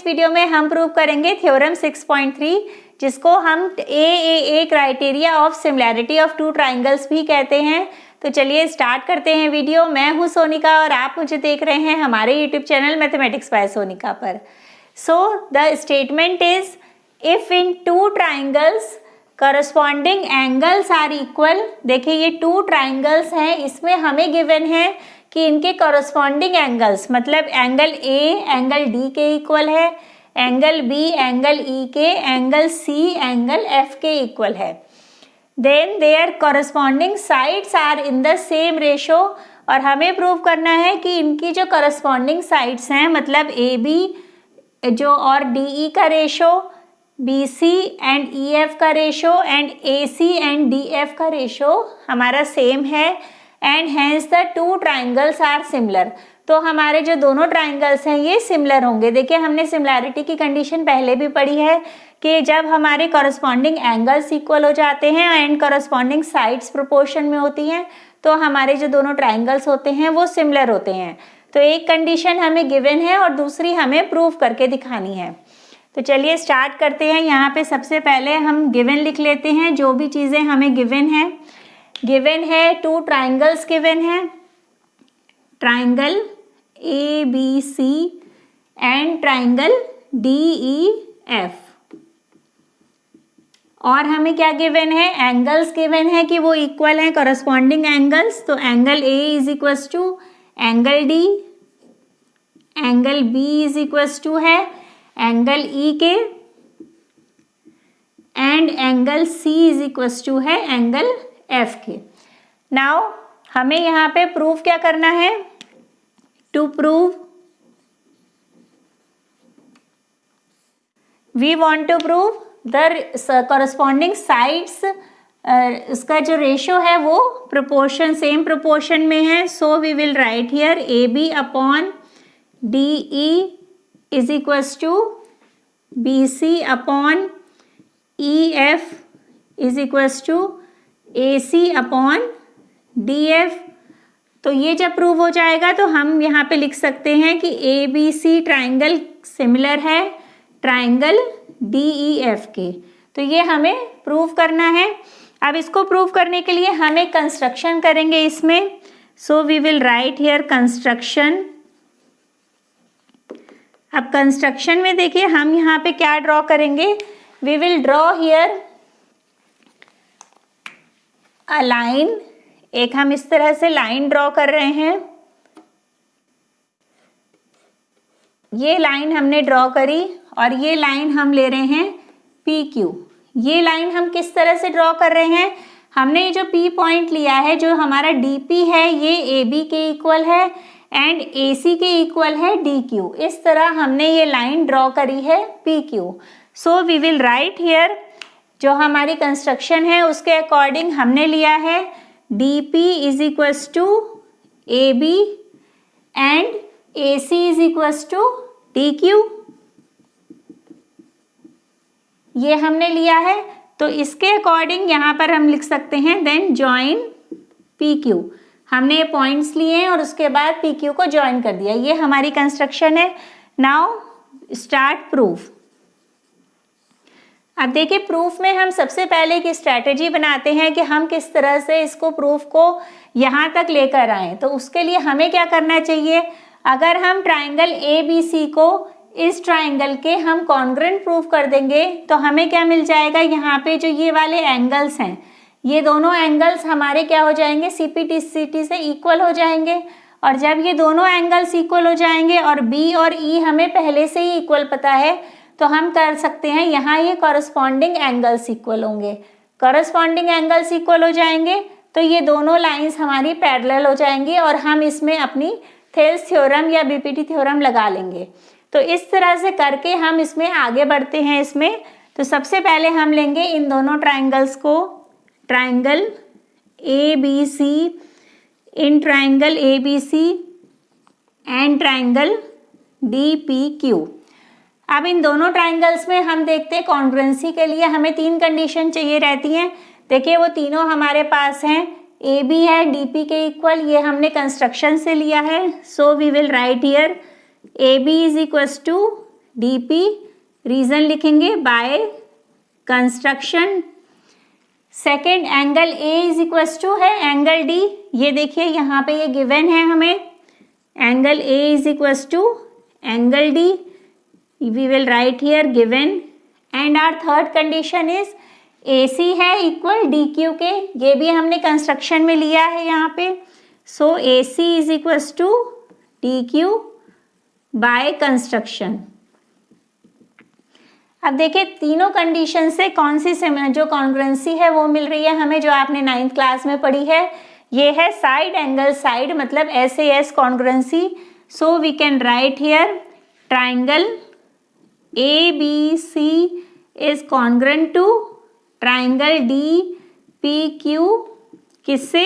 Video में हम prove करेंगे थ्योरम 6.3, जिसको हम AAA criteria of similarity of two triangles भी कहते हैं। तो चलिए स्टार्ट करते हैं वीडियो। मैं हूं सोनिका और आप मुझे देख रहे हैं हमारे YouTube channel mathematics by Sonika पर। So the statement is, if in two triangles corresponding angles are equal. देखिए ये टू ट्राइंगल्स हैं, इसमें हमें गिवन है कि इनके करस्पॉन्डिंग एंगल्स मतलब एंगल A एंगल D के इक्वल है, एंगल B एंगल E के, एंगल C एंगल F के इक्वल है। Then their corresponding sides are in the same ratio, और हमें प्रूव करना है कि इनकी जो करस्पॉन्डिंग साइड्स हैं मतलब AB जो और DE का रेशो, BC एंड EF का ratio and AC and DF का रेशो हमारा सेम है, and hence the two triangles are similar. तो हमारे जो दोनों ट्राइंगल्स हैं ये सिमिलर होंगे। देखिए हमने सिमिलैरिटी की कंडीशन पहले भी पढ़ी है कि जब हमारे करस्पॉन्डिंग एंगल्स इक्वल हो जाते हैं एंड करस्पॉन्डिंग साइड्स प्रोपोर्शन में होती हैं तो हमारे जो दोनों ट्राइंगल्स होते हैं वो सिमिलर होते हैं। तो एक कंडीशन हमें गिवन है और दूसरी हमें प्रूव करके दिखानी है। तो चलिए स्टार्ट करते हैं। यहाँ पे सबसे पहले हम गिवन लिख लेते हैं, जो भी चीज़ें हमें गिवन है। गिवन है टू ट्राइंगल्स गिवन है, triangle ABC and triangle DEF। और हमें क्या गिवन है, एंगल्स गिवन है कि वो इक्वल हैं करस्पॉन्डिंग एंगल्स। तो angle A is equals to angle D, angle B is equals to है एंगल E के, and angle C is equals to है एंगल F के। नाउ हमें यहाँ पे प्रूफ क्या करना है, to prove we want to prove the corresponding sides, इसका जो रेशो है वो प्रोपोर्शन सेम प्रोपोर्शन में है। So we will write here AB upon DE is equals to BC upon EF is equals to AC upon DF। तो ये जब prove हो जाएगा तो हम यहाँ पे लिख सकते हैं कि ABC ट्राइंगल सिमिलर है ट्राइंगल DEF के। तो ये हमें प्रूव करना है। अब इसको प्रूव करने के लिए हम एक कंस्ट्रक्शन करेंगे इसमें। So we will write here construction. अब कंस्ट्रक्शन में देखिए हम यहाँ पे क्या ड्रॉ करेंगे, we will draw here a line. एक हम इस तरह से लाइन ड्रॉ कर रहे हैं, ये लाइन हमने ड्रॉ करी और ये लाइन हम ले रहे हैं PQ। ये लाइन हम किस तरह से ड्रॉ कर रहे हैं, हमने ये जो P पॉइंट लिया है जो हमारा DP है ये AB के इक्वल है एंड AC के इक्वल है DQ। इस तरह हमने ये लाइन ड्रॉ करी है PQ। So we will write here, जो हमारी कंस्ट्रक्शन है उसके अकॉर्डिंग हमने लिया है DP is equals to AB and AC is equals to DQ। ये हमने लिया है तो इसके अकॉर्डिंग यहाँ पर हम लिख सकते हैं देन जॉइन PQ। हमने ये पॉइंट्स लिए हैं और उसके बाद PQ को ज्वाइन कर दिया। ये हमारी कंस्ट्रक्शन है। Now start proof. अब देखिए प्रूफ में हम सबसे पहले एक स्ट्रैटेजी बनाते हैं कि हम किस तरह से इसको प्रूफ को यहाँ तक लेकर आए। तो उसके लिए हमें क्या करना चाहिए, अगर हम ट्राइंगल ABC को इस ट्राइंगल के हम कॉन्ग्रुएंट प्रूफ कर देंगे तो हमें क्या मिल जाएगा, यहाँ पे जो ये वाले एंगल्स हैं ये दोनों एंगल्स हमारे क्या हो जाएंगे, CPT से इक्वल हो जाएंगे। और जब ये दोनों एंगल्स इक्वल हो जाएंगे और B और E हमें पहले से ही इक्वल पता है तो हम कर सकते हैं यहाँ ये कॉरस्पॉन्डिंग एंगल्स इक्वल होंगे। कॉरस्पॉन्डिंग एंगल्स इक्वल हो जाएंगे तो ये दोनों लाइंस हमारी पैरेलल हो जाएंगी और हम इसमें अपनी थेल्स थ्योरम या BPT थ्योरम लगा लेंगे। तो इस तरह से करके हम इसमें आगे बढ़ते हैं इसमें। तो सबसे पहले हम लेंगे इन दोनों ट्राइंगल्स को, triangle ABC, in triangle ABC and triangle DPQ। अब इन दोनों ट्राइंगल्स में हम देखते हैं कॉन्ग्रुएंसी के लिए हमें तीन कंडीशन चाहिए रहती हैं। देखिए वो तीनों हमारे पास हैं, AB है DP के इक्वल, ये हमने कंस्ट्रक्शन से लिया है। So we will write here AB is equals to DP, reason लिखेंगे by construction. Second angle A is equals to है एंगल D, ये देखिए यहाँ पे ये गिवन है हमें, angle A is equals to angle D, we will write here given. And our third condition is AC है इक्वल DQ के, ये भी हमने कंस्ट्रक्शन में लिया है यहाँ पे। So AC is equals to DQ by construction. अब देखिए तीनों कंडीशन से कौन सी जो कॉन्ग्रुएंसी है वो मिल रही है हमें, जो आपने 9th क्लास में पढ़ी है। ये है साइड एंगल साइड, मतलब SAS congruency. So we can write here triangle ABC is congruent to triangle DPQ, किससे?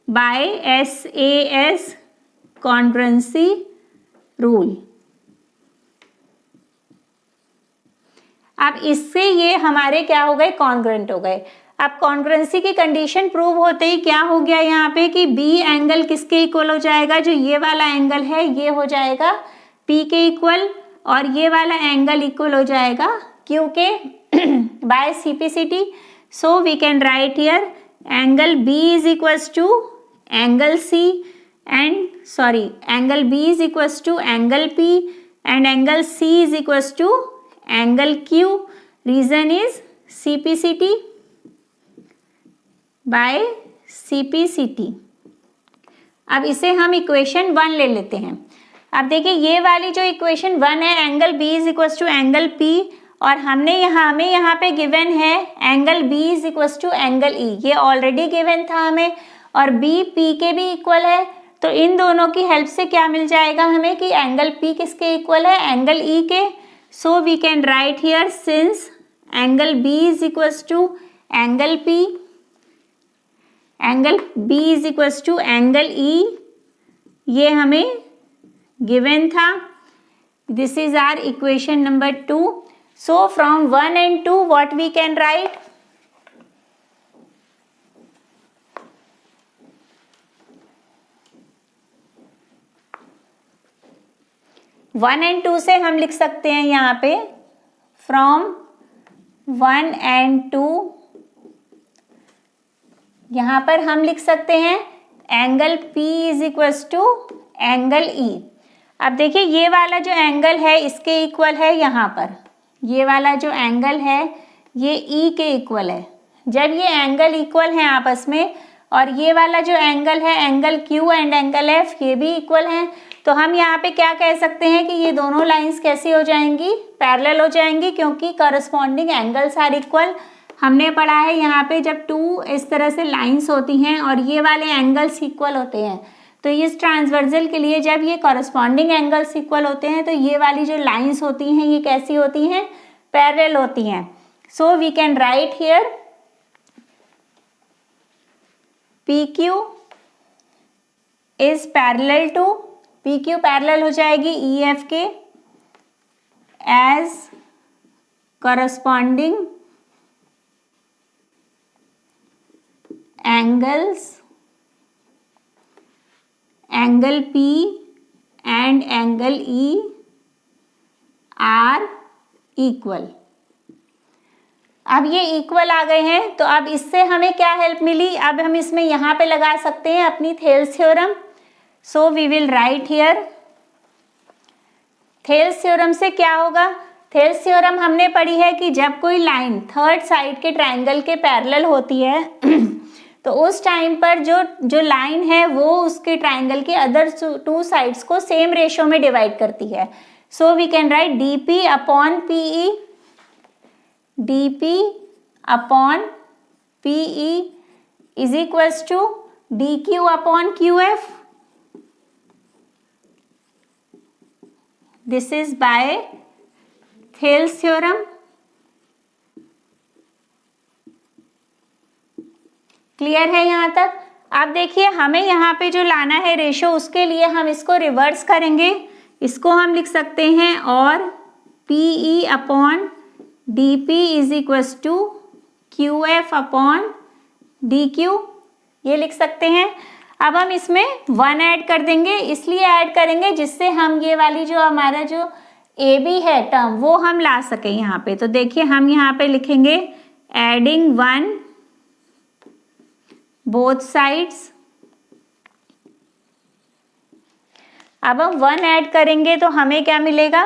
By SAS congruency rule. अब इससे ये हमारे क्या हो गए? कॉन्ग्रुएंट हो गए। अब कॉन्ग्रुएंसी की कंडीशन प्रूव होते ही क्या हो गया यहाँ पे कि B एंगल किसके इक्वल हो जाएगा? जो ये वाला एंगल है ये हो जाएगा P के इक्वल, और ये वाला एंगल इक्वल हो जाएगा Q के by CPCT। So we can write here angle B is equals to angle C and angle B is equals to angle P and angle C is equals to angle Q, reason is CPCT by CPCT। अब इसे हम equation 1 ले लेते हैं। अब देखिए ये वाली जो इक्वेशन 1 है, angle B is equals to angle P, और हमें यहाँ पे गिवन है angle B is equals to angle E, ये ऑलरेडी गिवन था हमें, और B P के भी इक्वल है। तो इन दोनों की हेल्प से क्या मिल जाएगा हमें कि एंगल P किसके इक्वल है? एंगल E के। So we can write here, since angle B is equals to angle P, angle B is equals to angle E, ये हमें given था। This is our equation number 2. So from 1 and 2 what we can write? One and two से हम लिख सकते हैं यहाँ पे फ्रॉम 1 and 2, यहाँ पर हम लिख सकते हैं angle P is equals to angle E। अब देखिए ये वाला जो एंगल है इसके इक्वल है, यहाँ पर ये वाला जो एंगल है ये E के इक्वल है। जब ये एंगल इक्वल हैं आपस में, और ये वाला जो एंगल है angle Q and angle F ये भी इक्वल हैं, तो हम यहाँ पे क्या कह सकते हैं कि ये दोनों लाइंस कैसी हो जाएंगी? पैरेलल हो जाएंगी, क्योंकि करस्पॉन्डिंग एंगल्स आर इक्वल। हमने पढ़ा है यहाँ पे जब टू इस तरह से लाइंस होती हैं और ये वाले एंगल्स इक्वल होते हैं, तो इस ट्रांसवर्सल के लिए जब ये करस्पॉन्डिंग एंगल्स इक्वल होते हैं तो ये वाली जो लाइंस होती हैं ये कैसी होती हैं? पैरेलल होती हैं। So we can write here PQ is parallel to, PQ parallel हो जाएगी EF के as corresponding angles, angle P and angle E are equal. अब ये इक्वल आ गए हैं, तो अब इससे हमें क्या हेल्प मिली? अब हम इसमें यहाँ पे लगा सकते हैं अपनी Thales theorem. So we will write here Thales theorem से क्या होगा? थेल्स थ्योरम हमने पढ़ी है कि जब कोई लाइन थर्ड साइड के ट्राइंगल के पैरेलल होती है तो उस टाइम पर जो लाइन है वो उसके ट्राइंगल के अदर टू साइड्स को सेम रेशो में डिवाइड करती है। So we can write DP upon PE, DP upon PE is equals to DQ upon QF। This is by Thales theorem. Clear है यहाँ तक? अब देखिए हमें यहाँ पे जो लाना है रेशो, उसके लिए हम इसको रिवर्स करेंगे। इसको हम लिख सकते हैं और PE upon DP is equals to QF upon DQ, ये लिख सकते हैं। अब हम इसमें 1 ऐड कर देंगे, इसलिए ऐड करेंगे जिससे हम ये वाली जो हमारा जो ए बी है टर्म, वो हम ला सके यहाँ पे। तो देखिए हम यहाँ पे लिखेंगे एडिंग 1 बोथ साइड्स। अब हम 1 ऐड करेंगे तो हमें क्या मिलेगा,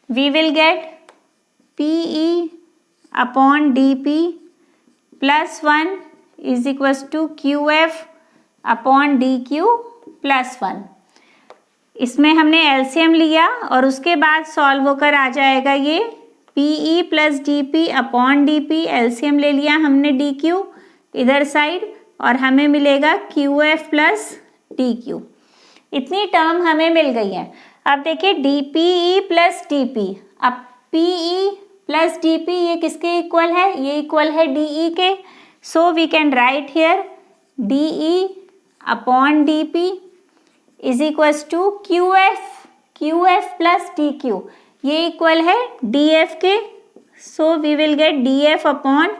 we will get PE upon DP plus 1 is equal to QF upon DQ plus 1। इसमें हमने एलसीएम लिया और उसके बाद सॉल्व होकर आ जाएगा ये PE plus DP upon DP, LCM ले लिया हमने DQ इधर साइड और हमें मिलेगा QF प्लस DQ। इतनी टर्म हमें मिल गई है। अब देखिए DPE प्लस DP, अब PE प्लस DP ये किसके इक्वल है, ये इक्वल है DE के। So we can write here DE upon DP is equal to QF plus DQ, ये इक्वल है DF के। So we will get DF upon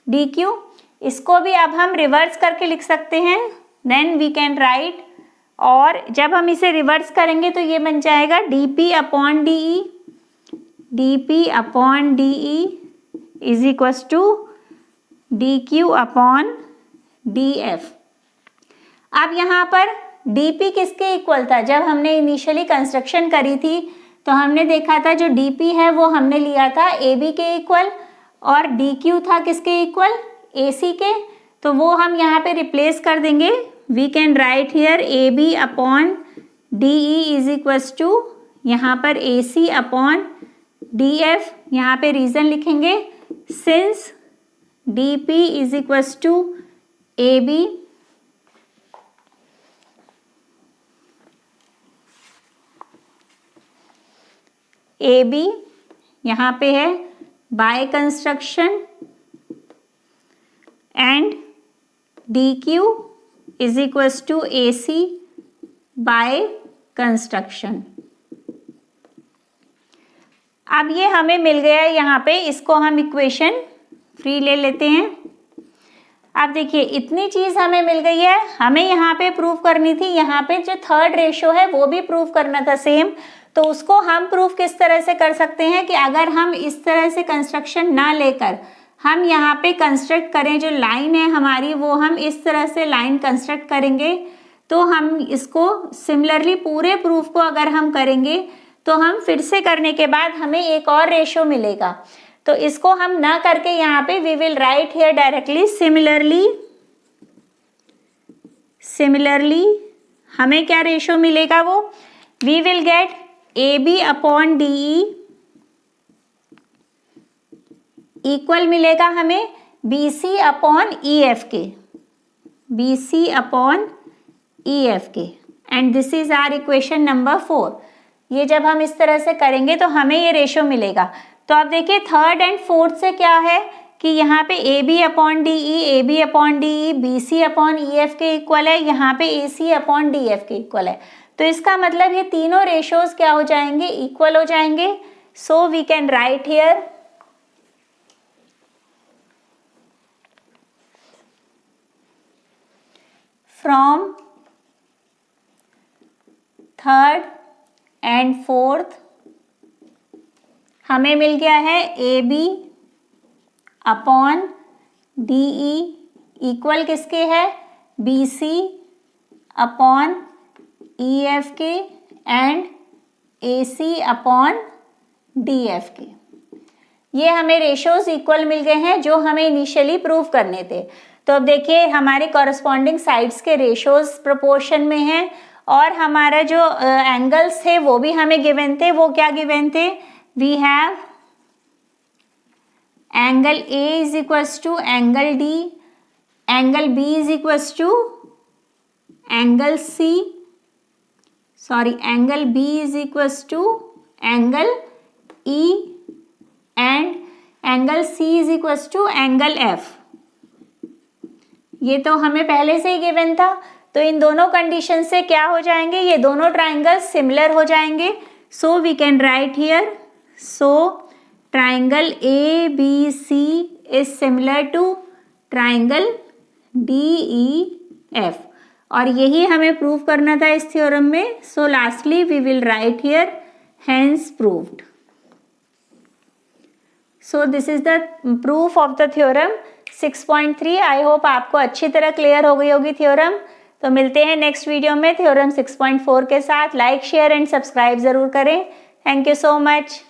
DQ। इसको भी अब हम रिवर्स करके लिख सकते हैं, देन वी कैन राइट, और जब हम इसे रिवर्स करेंगे तो ये बन जाएगा DP upon DE, DP upon DE is equal to DQ upon DF। अब यहाँ पर DP किसके इक्वल था, जब हमने इनिशियली कंस्ट्रक्शन करी थी तो हमने देखा था जो DP है वो हमने लिया था AB के इक्वल और DQ था किसके इक्वल, AC के। तो वो हम यहाँ पे रिप्लेस कर देंगे। We can write here AB upon DE is equal to यहाँ पर AC अपॉन DF। यहाँ पे रीजन लिखेंगे since DP is equal to AB यहाँ पे है by construction and DQ is equal to AC by construction. अब ये हमें मिल गया है यहाँ पे, इसको हम इक्वेशन फ्री ले लेते हैं। अब देखिए इतनी चीज हमें मिल गई है, हमें यहाँ पे प्रूव करनी थी, यहाँ पे जो थर्ड रेशो है वो भी प्रूव करना था सेम। तो उसको हम प्रूव किस तरह से कर सकते हैं कि अगर हम इस तरह से कंस्ट्रक्शन ना लेकर हम यहाँ पे कंस्ट्रक्ट करें, जो लाइन है हमारी वो हम इस तरह से लाइन कंस्ट्रक्ट करेंगे, तो हम इसको सिमिलरली पूरे प्रूफ को अगर हम करेंगे तो हम फिर से करने के बाद हमें एक और रेशो मिलेगा। तो इसको हम ना करके यहाँ पे we will write here directly similarly हमें क्या रेशो मिलेगा, वो we will get AB upon DE equal मिलेगा हमें BC अपॉन EF के, BC अपॉन EF के, and this is our equation number 4। ये जब हम इस तरह से करेंगे तो हमें ये रेशो मिलेगा। तो आप देखिए थर्ड एंड फोर्थ से क्या है कि यहाँ पे AB upon DE BC upon EF के इक्वल है, यहाँ पे AC अपॉन DF के इक्वल है। तो इसका मतलब ये तीनों रेशोज क्या हो जाएंगे, इक्वल हो जाएंगे। So we can write here from third and fourth हमें मिल गया है AB अपॉन DE इक्वल किसके है, BC अपॉन EF के एंड AC अपॉन DF के। ये हमें रेशोज इक्वल मिल गए हैं जो हमें इनिशियली प्रूव करने थे। तो अब देखिए हमारे कॉरस्पॉन्डिंग साइड्स के रेशोज प्रोपोर्शन में हैं और हमारा जो एंगल्स थे वो भी हमें गिवन थे। वो क्या गिवन थे, we have angle A is equals to angle D, angle B is equals to angle C, angle B is equals to angle E and angle C is equals to angle F। ये तो हमें पहले से ही given था। तो इन दोनों condition से क्या हो जाएंगे, ये दोनों ट्राइंगल्स सिमिलर हो जाएंगे। So we can write here, so triangle ABC is similar to triangle DEF और यही हमें प्रूव करना था इस थ्योरम में। So lastly we will write here hence proved. So this is the proof of the theorem 6.3। I hope आपको अच्छी तरह क्लियर हो गई होगी थ्योरम। तो मिलते हैं नेक्स्ट वीडियो में थ्योरम 6.4 के साथ। लाइक शेयर एंड सब्सक्राइब जरूर करें। Thank you so much.